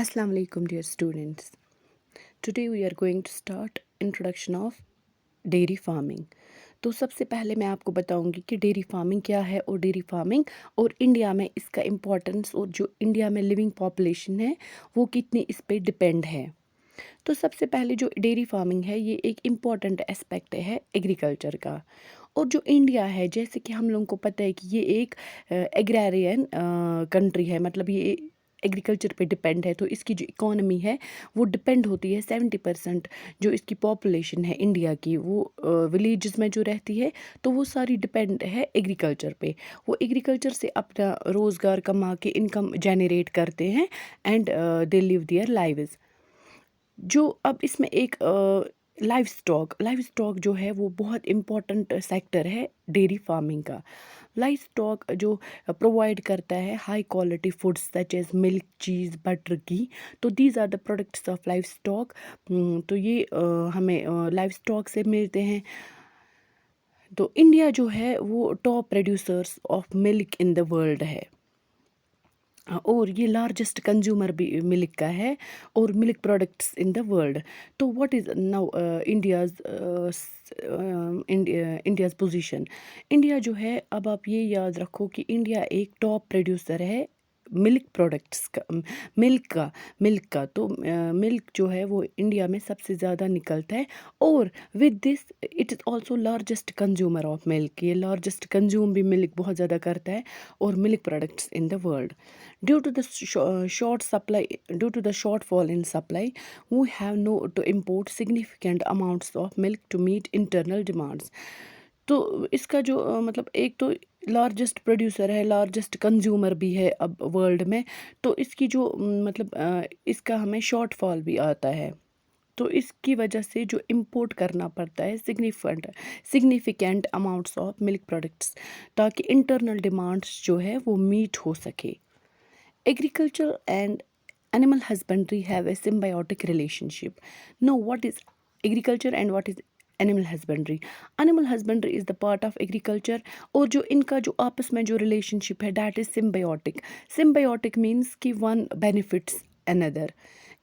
Assalamu alaikum dear students. Today we are going to start introduction of dairy farming. तो सबसे पहले मैं आपको बताऊंगी कि डेयरी फार्मिंग क्या है और डेयरी फार्मिंग और इंडिया में इसका इम्पोर्टेंस और जो इंडिया में लिविंग पॉपुलेशन है वो कितनी इस पे डिपेंड है। तो सबसे पहले जो डेयरी फार्मिंग है ये एक इम्पॉर्टेंट एस्पेक्ट है एग्रीकल्चर का। और जो इंडिया है जैसे कि हम लोगों को पता है कि ये एक एग्रारियन कंट्री है, मतलब ये एग्रीकल्चर पे डिपेंड है। तो इसकी जो इकोनॉमी है वो डिपेंड होती है 70% जो इसकी पॉपुलेशन है इंडिया की वो विलेजेस में जो रहती है, तो वो सारी डिपेंड है एग्रीकल्चर पे। वो एग्रीकल्चर से अपना रोज़गार कमा के इनकम जनरेट करते हैं and they live their lives. जो अब इसमें एक लाइव स्टॉक जो है वो बहुत इम्पोर्टेंट सेक्टर है डेयरी फार्मिंग का। लाइव स्टॉक जो प्रोवाइड करता है high quality foods such as milk, cheese, butter, ghee. तो these are the products of livestock. तो ये हमें लाइव स्टॉक से मिलते हैं। तो इंडिया जो है वो top producers of milk in the world है और ये लार्जेस्ट कंज्यूमर भी मिल्क का है और milk products in the world. तो what is now India's position. India जो है, अब आप ये याद रखो कि इंडिया एक टॉप प्रोड्यूसर है मिल्क प्रोडक्ट्स का, मिल्क का। तो मिल्क जो है वो इंडिया में सबसे ज़्यादा निकलता है और with this it is also largest consumer of milk. ये लार्जेस्ट कंज्यूम भी मिल्क बहुत ज़्यादा करता है और milk products in the world. Due to the due to the shortfall in supply, we have no to import significant amounts of milk to meet internal demands. तो इसका जो मतलब एक तो लार्जेस्ट प्रोड्यूसर है, लार्जेस्ट कंज्यूमर भी है अब वर्ल्ड में। तो इसकी जो मतलब इसका हमें शॉर्टफॉल भी आता है। तो इसकी वजह से जो इंपोर्ट करना पड़ता है significant amounts of milk products, ताकि इंटरनल डिमांड्स जो है वो मीट हो सके। Agriculture and animal husbandry have a symbiotic relationship. Now, what is agriculture and what is animal husbandry? Animal husbandry is the part of agriculture और जो इनका जो आपस में जो relationship है that is symbiotic. Symbiotic means कि one benefits another,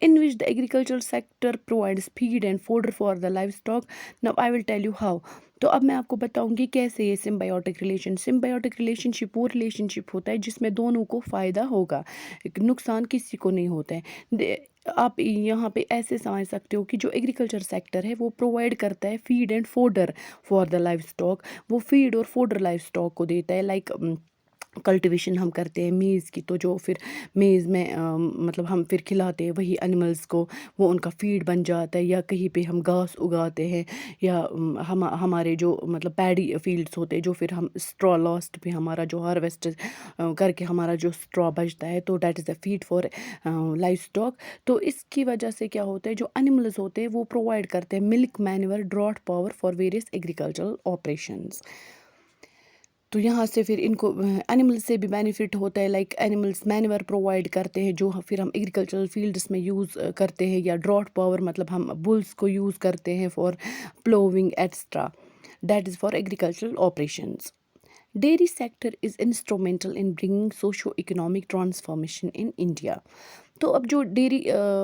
in which the agricultural sector provides feed and fodder for the livestock. Now I will tell you how. तो अब मैं आपको बताऊंगी कैसे ये सिम्बायोटिक रिलेशनशिप वो रिलेशनशिप होता है जिसमें दोनों को फ़ायदा होगा, नुकसान किसी को नहीं होता है। आप यहाँ पे ऐसे समझ सकते हो कि जो एग्रीकल्चर सेक्टर है वो प्रोवाइड करता है feed and fodder for the live stock. वो फीड और फोडर लाइव स्टॉक को देता है। लाइक कल्टीवेशन हम करते हैं मेज़ की, तो जो फिर मेज़ में मतलब हम फिर खिलाते हैं वही एनिमल्स को, वो उनका फीड बन जाता है। या कहीं पे हम घास उगाते हैं या हमारे जो मतलब पैडी फील्ड्स होते हैं, जो फिर हम स्ट्रॉ लास्ट पे हमारा जो हार्वेस्ट करके हमारा जो स्ट्रॉ बचता है, तो that is the feed for live stock. तो इसकी वजह से क्या होता है, जो एनिमल्स होते हैं वो प्रोवाइड करते हैं milk, manure, draught power for various agricultural operations. तो यहाँ से फिर इनको एनिमल्स से भी बेनिफिट होता है। लाइक एनिमल्स मैन्योर प्रोवाइड करते हैं जो फिर हम एग्रीकल्चरल फील्ड्स में यूज़ करते हैं। या ड्रॉट पावर मतलब हम बुल्स को यूज़ करते हैं for ploughing extra, that is for agricultural operations. Dairy sector is instrumental in bringing socio-economic transformation in India. तो अब जो डेयरी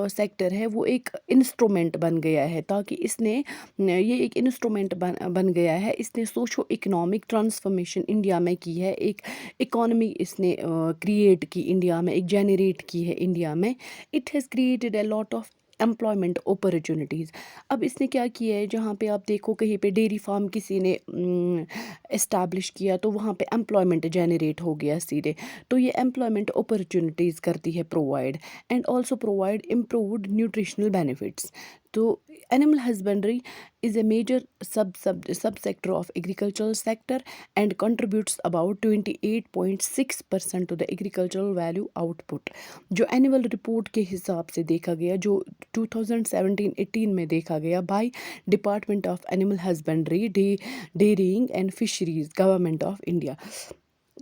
सेक्टर है वो एक इंस्ट्रूमेंट बन गया है, ताकि इसने ये एक इंस्ट्रूमेंट बन गया है। इसने सोशो इकोनॉमिक ट्रांसफॉर्मेशन इंडिया में की है, एक इकोनॉमी इसने क्रिएट की इंडिया में, एक जनरेट की है इंडिया में। It has created a lot of employment opportunities. अब इसने क्या किया है, जहाँ पे आप देखो कहीं पे डेयरी फार्म किसी ने इस्टेब्लिश किया तो वहाँ पे एम्प्लॉयमेंट जनरेट हो गया सीधे। तो ये एम्प्लॉयमेंट अपॉर्चुनिटीज़ करती है provide and also provide improved nutritional benefits. तो animal husbandry is a major subsector of agricultural sector and contributes about 28.6% to the agricultural value output। जो एनुअल रिपोर्ट के हिसाब से देखा गया, जो 2017-18 में देखा गया by department of animal husbandry, dairying and fisheries, government of India.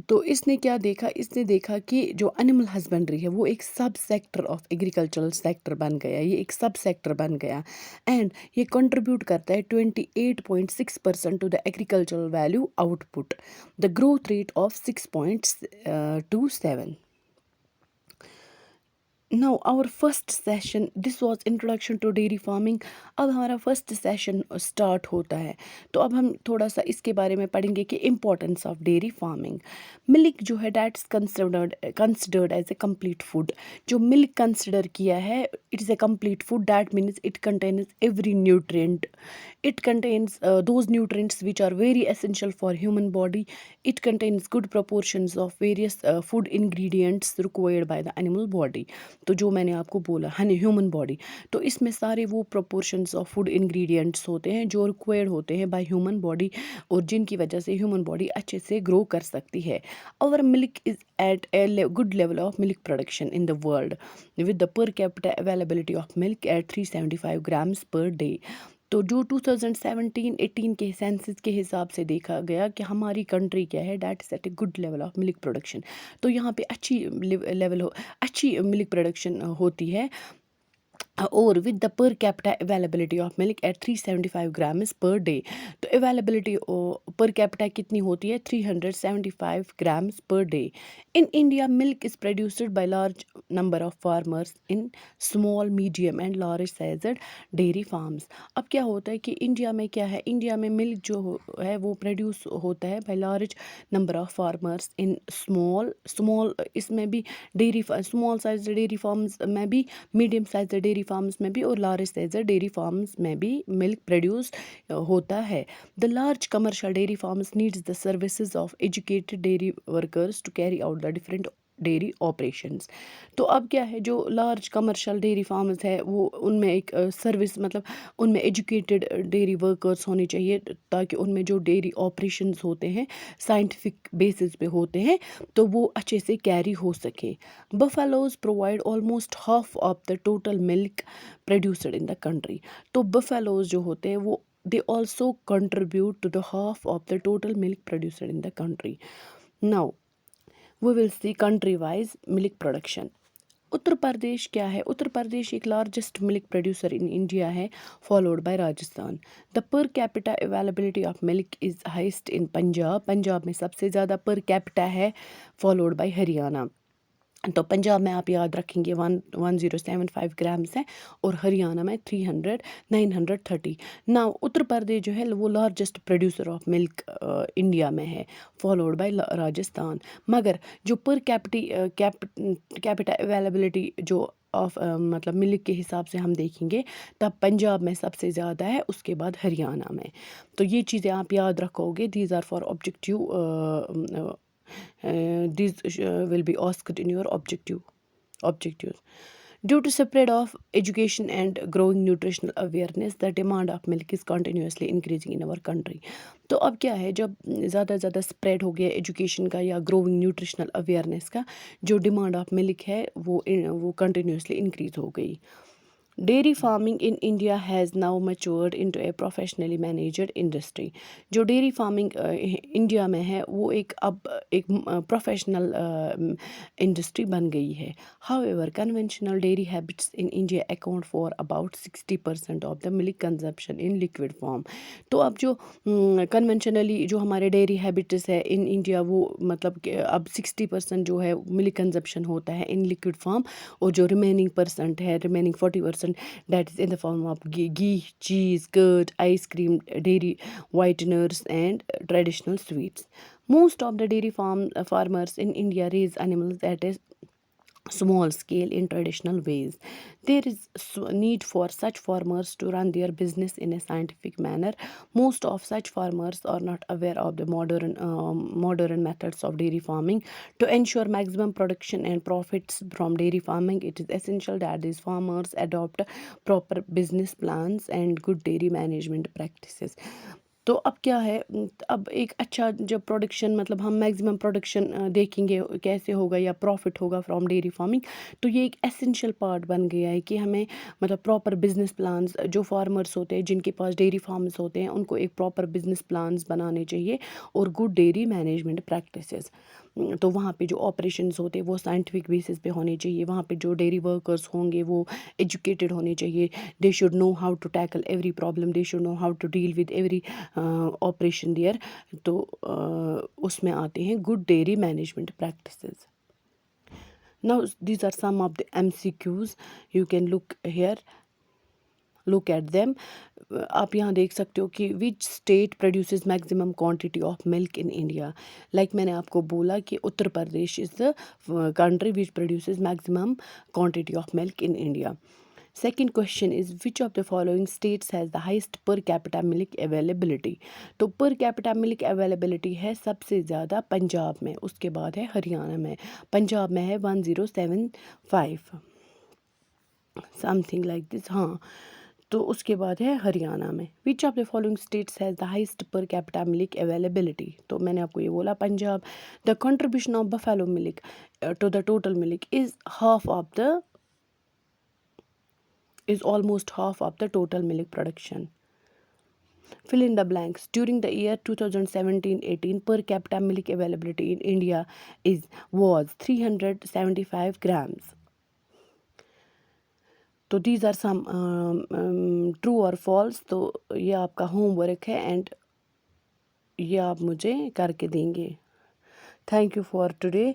तो इसने क्या देखा, इसने देखा कि जो एनिमल हस्बेंड्री है वो एक सब सेक्टर ऑफ एग्रीकल्चरल सेक्टर बन गया, ये एक सब सेक्टर बन गया एंड ये कंट्रीब्यूट करता है 28.6% to the agricultural value output, the growth rate of 6.27। Now our first session this was introduction to dairy farming. अब हमारा फर्स्ट सेशन स्टार्ट होता है। तो अब हम थोड़ा सा इसके बारे में पढ़ेंगे कि importance of dairy farming. Milk जो है that's considered as a complete food. जो मिल्क कंसिडर किया है it is a complete food, that means it contains every nutrient. It contains those nutrients which are very essential for human body. It contains good proportions of various food ingredients required by the animal body. तो जो मैंने आपको बोला human body, तो इसमें सारे वो proportions of food ingredients होते हैं जो रिक्वायर्ड होते हैं बाय ह्यूमन बॉडी और जिनकी वजह से ह्यूमन बॉडी अच्छे से ग्रो कर सकती है. Our milk is at a good level of milk production in the world with the per capita availability of milk at 375 grams per day. तो जो 2017-18 के सेंसस के हिसाब से देखा गया कि हमारी कंट्री क्या है, that is at a good level of milk production. तो यहाँ पे अच्छी मिल्क प्रोडक्शन होती है. और with the per capita availability of milk at 375 grams per day. तो अवेलेबिलिटी पर कैपिटा कितनी होती है, 375 grams per day. In India milk is produced by large number of farmers in small medium and large sized dairy farms. अब क्या होता है कि India में क्या है, इंडिया में मिल्क जो है वो प्रोड्यूस होता है bye large number of farmers in small इसमें भी dairy small size dairy farms में भी, मीडियम साइज डेयरी फार्म्स में भी और लार्ज साइज डेयरी फार्म्स में भी मिल्क प्रोड्यूस होता है. The large commercial dairy farms needs the services of educated dairy workers to carry out the different dairy operations. तो अब क्या है, जो लार्ज कमर्शियल डेयरी फार्म्स है वो उनमें एक सर्विस मतलब उनमें एजुकेटेड डेयरी वर्कर्स होने चाहिए ताकि उनमें जो डेयरी ऑपरेशंस होते हैं साइंटिफिक बेसिस पे होते हैं तो वो अच्छे से कैरी हो सके. Buffaloes provide almost half of the total milk produced in the country. तो buffaloes जो होते हैं वो they also contribute to the half of the total milk produced in the country. Now we will see country wise milk production. Uttar Pradesh क्या है, उत्तर प्रदेश एक largest milk producer in India है followed by Rajasthan. The per capita availability of milk is highest in Punjab में सबसे ज़्यादा per capita है followed bye Haryana. तो पंजाब में आप याद रखेंगे 1075 ग्राम्स है और हरियाणा में 930. ना उत्तर प्रदेश जो है वो largest producer of milk India में है फॉलोड बाय राजस्थान. मगर जो पर कैपिटा अवेलेबिलिटी जो ऑफ मतलब मिल्क के हिसाब से हम देखेंगे तब पंजाब में सबसे ज़्यादा है, उसके बाद हरियाणा में. तो ये चीज़ें आप याद रखोगे. These are four objective. These will be asked in your objectives. Due to spread of education and growing nutritional awareness, the demand of milk is continuously increasing in our country. तो अब क्या है, जब ज़्यादा स्प्रेड हो गया education का या ग्रोइंग न्यूट्रिशनल अवेयरनेस का, जो डिमांड ऑफ मिल्क है वो कंटिन्यूसली इंक्रीज हो गई. Dairy farming in India has now matured into A professionally managed industry. जो डेयरी फार्मिंग इंडिया में है वो अब एक प्रोफेशनल इंडस्ट्री बन गई है. However conventional dairy habits in India account for about 60% of the milk consumption in liquid form. तो अब जो कन्वेंशनली जो हमारे डेयरी हैबिट्स है इन इंडिया वो मतलब कि अब 60% जो है मिल्क कंजप्शन होता है इन लिक्विड फॉर्म और जो remaining 40% that is in the form of ghee, cheese, curd, ice cream, dairy whiteners and traditional sweets. Most of the dairy farmers in India raise animals at a small scale in traditional ways. There is need for such farmers to run their business in a scientific manner. Most of such farmers are not aware of the modern methods of dairy farming. To ensure maximum production and profits from dairy farming, it is essential that these farmers adopt proper business plans and good dairy management practices. तो अब क्या है, अब एक अच्छा जब production मतलब हम मैक्सिमम प्रोडक्शन देखेंगे कैसे होगा या प्रॉफिट होगा फ्रॉम डेयरी फार्मिंग, तो ये एक एसेंशियल पार्ट बन गया है कि हमें मतलब प्रॉपर बिजनेस प्लान्स जो फार्मर्स होते हैं जिनके पास डेयरी फार्म्स होते हैं उनको एक प्रॉपर बिजनेस प्लान्स बनाने चाहिए और गुड डेयरी मैनेजमेंट प्रैक्टिसेस. तो वहाँ पे जो ऑपरेशंस होते हैं वो साइंटिफिक बेसिस पे होने चाहिए. वहाँ पे जो डेयरी वर्कर्स होंगे वो एजुकेटेड होने चाहिए. They should know how to tackle every problem, they should know how to deal with every operation there. तो उसमें आते हैं good dairy management practices. Now these are some of the MCQs. You can look at them. आप यहाँ देख सकते हो कि which state produces maximum quantity of milk in India. Like मैंने आपको बोला कि Uttar Pradesh is the country which produces maximum quantity of milk in India. Second question is which of the following states has the highest per capita milk availability. तो per capita milk availability है सबसे ज़्यादा पंजाब में, उसके बाद है हरियाणा में. पंजाब में है 1075 समथिंग लाइक दिस. हाँ, तो उसके बाद है हरियाणा में. Which of the following states has the highest per capita milk availability. तो मैंने आपको ये बोला Punjab. The contribution of buffalo milk to the total milk is almost half of the total milk production. Fill in the blanks. During the year 2017-18, per capita milk availability in India was 375 grams. तो these are some true or false. तो ये आपका homework है and ये आप मुझे करके देंगे. Thank you for today.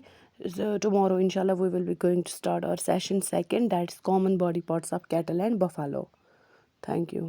So tomorrow inshallah we will be going to start our session second, that's common body parts of cattle and buffalo. Thank you.